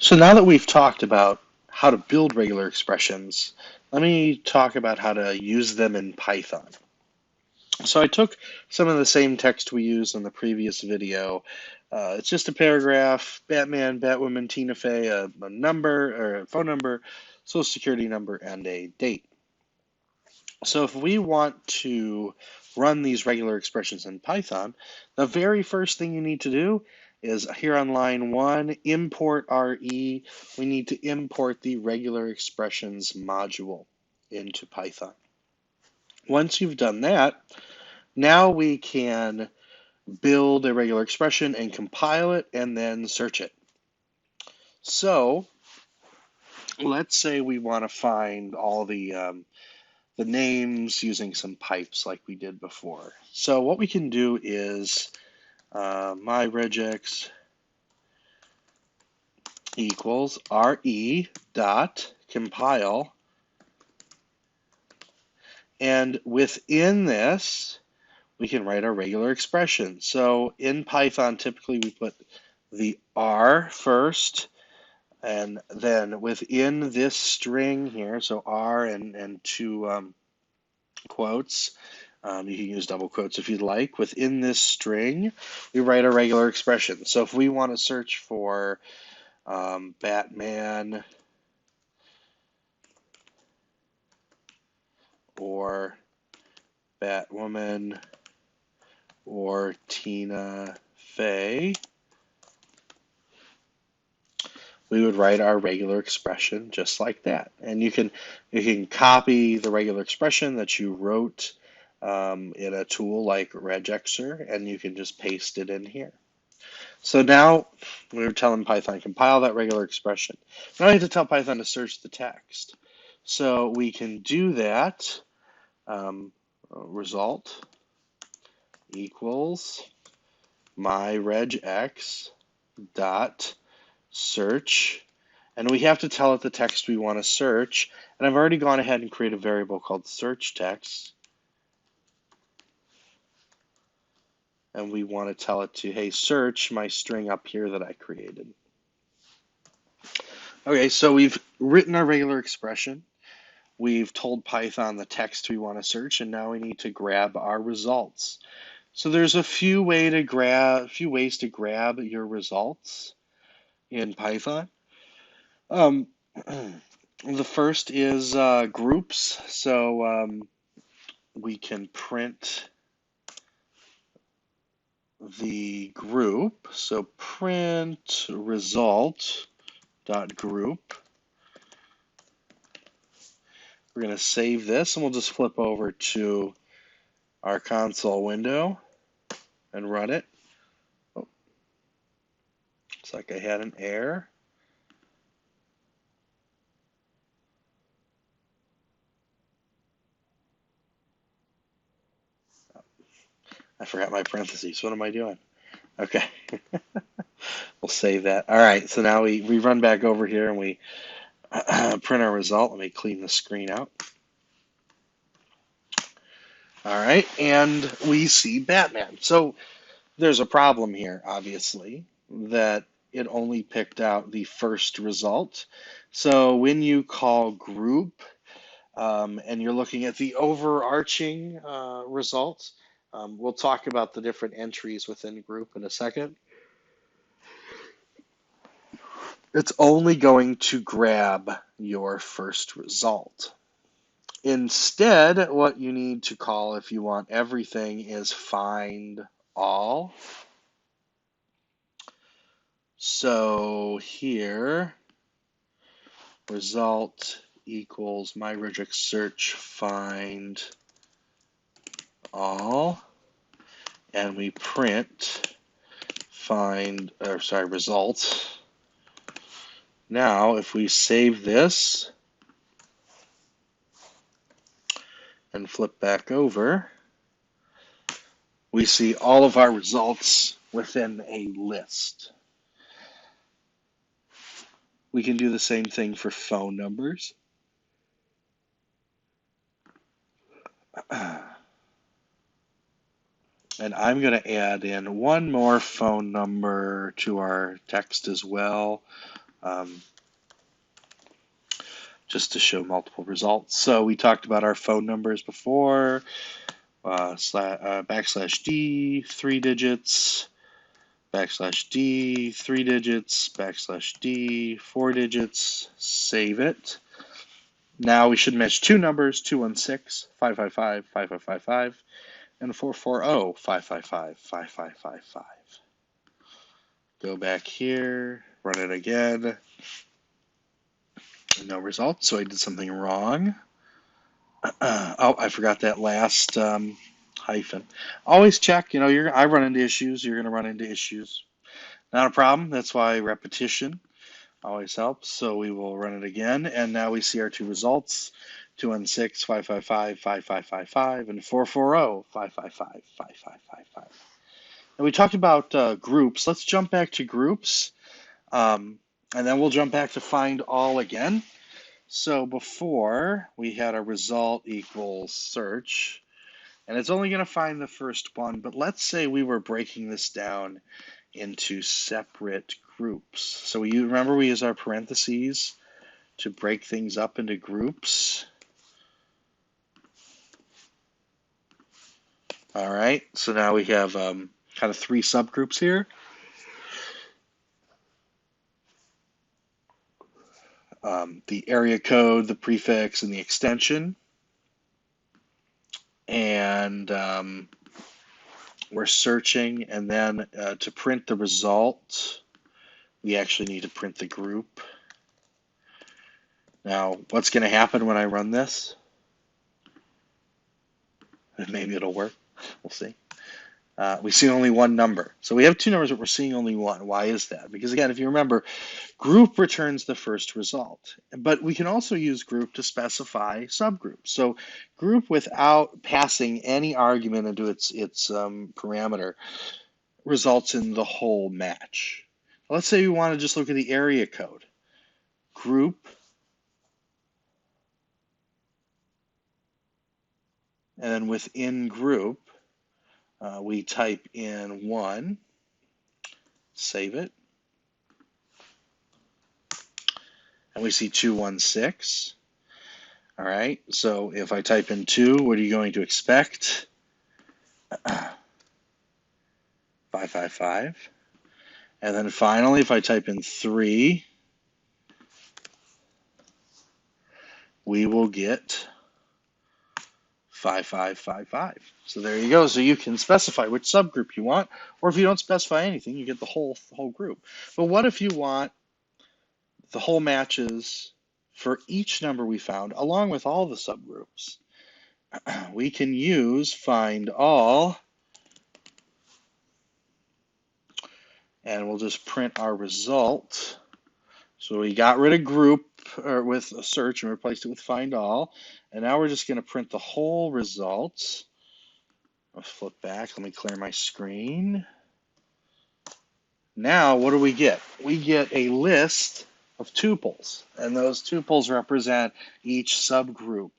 So now that we've talked about how to build regular expressions, let me talk about how to use them in Python. So I took some of the same text we used in the previous video. It's just a paragraph, Batman, Batwoman, Tina Fey, a number or a phone number, social security number, and a date. So if we want to run these regular expressions in Python, the very first thing you need to do is here on line 1, import RE. We need to import the regular expressions module into Python. Once you've done that, now we can build a regular expression and compile it and then search it. So let's say we want to find all the names using some pipes like we did before. So what we can do is myregex equals re dot compile, and within this we can write our regular expression. So in Python typically we put the R first, and then within this string here, so R and two quotes. You can use double quotes if you'd like. Within this string, we write a regular expression. So if we want to search for Batman or Batwoman or Tina Fey, we would write our regular expression just like that. And you can copy the regular expression that you wrote in a tool like regexer, and you can just paste it in here. So now we're telling Python compile that regular expression. Now I have to tell Python to search the text. So we can do that. Result equals myregex dot search, and we have to tell it the text we want to search. And I've already gone ahead and created a variable called search text, and we want to tell it to, hey, search my string up here that I created. Okay, so we've written our regular expression. We've told Python the text we want to search, and now we need to grab our results. So there's a few ways to grab your results in Python. The first is groups. So we can print the group. So print result dot group. We're going to save this, and we'll just flip over to our console window and run it. Oh, looks like I had an error. I forgot my parentheses. What am I doing? Okay. We'll save that. All right, so now we run back over here and we print our result. Let me clean the screen out. All right, and we see Batman. So there's a problem here, obviously, that it only picked out the first result. So when you call group and you're looking at the overarching results, we'll talk about the different entries within group in a second. It's only going to grab your first result. Instead, what you need to call if you want everything is find all. So here, result equals myregex search find all, and we print result. Now, if we save this and flip back over, we see all of our results within a list. We can do the same thing for phone numbers. And I'm going to add in one more phone number to our text as well. um, just to show multiple results. So we talked about our phone numbers before, backslash D, 3 digits, backslash D, 3 digits, backslash D, 4 digits, save it. Now we should match two numbers, 216, 555, 5555, and 440, 555, 5555. Go back here, run it again. No results, so I did something wrong. Oh, I forgot that last hyphen. Always check. I run into issues. You're going to run into issues. Not a problem. That's why repetition always helps. So we will run it again, and now we see our two results: 216, 555, 5555, and 440, 555, 5555. And we talked about groups. Let's jump back to groups, and then we'll jump back to find all again. So before we had a result equals search, and it's only going to find the first one, but let's say we were breaking this down into separate groups. So remember we use our parentheses to break things up into groups. All right, so now we have kind of three subgroups here. The area code, the prefix, and the extension. And we're searching, and then to print the result, we actually need to print the group. Now, what's going to happen when I run this? Maybe it'll work. We'll see. We see only one number. So we have two numbers, but we're seeing only one. Why is that? Because again, if you remember, group returns the first result. But we can also use group to specify subgroups. So group without passing any argument into its parameter results in the whole match. Let's say we want to just look at the area code. Group, and then within group, we type in 1, save it, and we see 216. All right, so if I type in 2, what are you going to expect? 555. And then finally, if I type in 3, we will get 5555. So there you go. So you can specify which subgroup you want, or if you don't specify anything, you get the whole group. But what if you want the whole matches for each number we found, along with all the subgroups? We can use find all, and we'll just print our result. So we got rid of group with a search and replaced it with find all. And now we're just going to print the whole result. I'll flip back. Let me clear my screen. Now what do we get? We get a list of tuples, and those tuples represent each subgroup.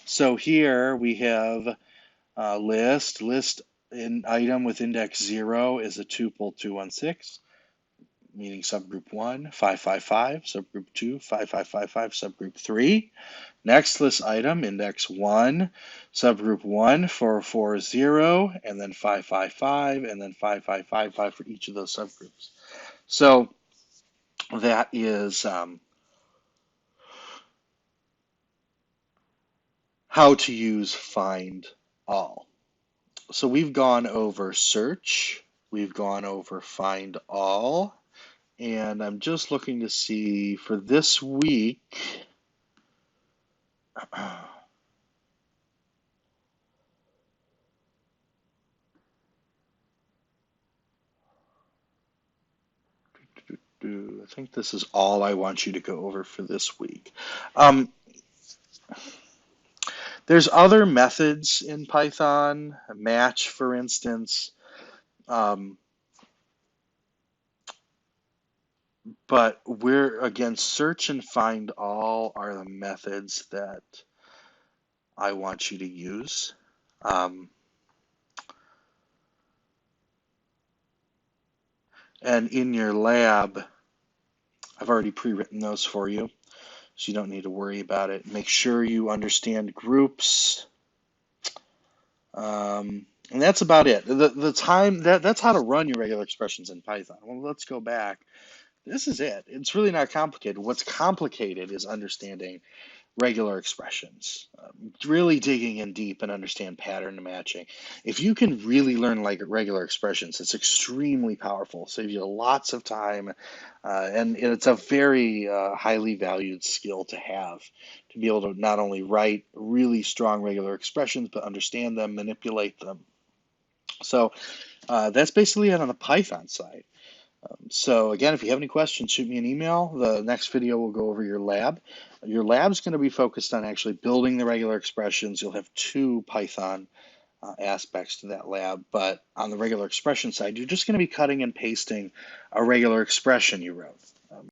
So here we have a list in item with index 0 is a tuple 216. Meaning subgroup 1, 555, subgroup 2, 5555, subgroup 3. Next list item, index 1, subgroup 1, 440, and then 555, and then 5555 for each of those subgroups. So that is how to use find all. So we've gone over search, we've gone over find all, and I'm just looking to see for this week, I think this is all I want you to go over for this week. There's other methods in Python, match, for instance, but again, search and find all are the methods that I want you to use. And in your lab, I've already pre-written those for you, so you don't need to worry about it. Make sure you understand groups. And that's about it. The time that's how to run your regular expressions in Python. Well, let's go back. This is it. It's really not complicated. What's complicated is understanding regular expressions, really digging in deep and understand pattern matching. If you can really learn like regular expressions, it's extremely powerful. Saves you lots of time, and it's a very highly valued skill to have, to be able to not only write really strong regular expressions, but understand them, manipulate them. So that's basically it on the Python side. So again, if you have any questions, shoot me an email. The next video will go over your lab. Your lab's going to be focused on actually building the regular expressions. You'll have two Python aspects to that lab, but on the regular expression side, you're just going to be cutting and pasting a regular expression you wrote.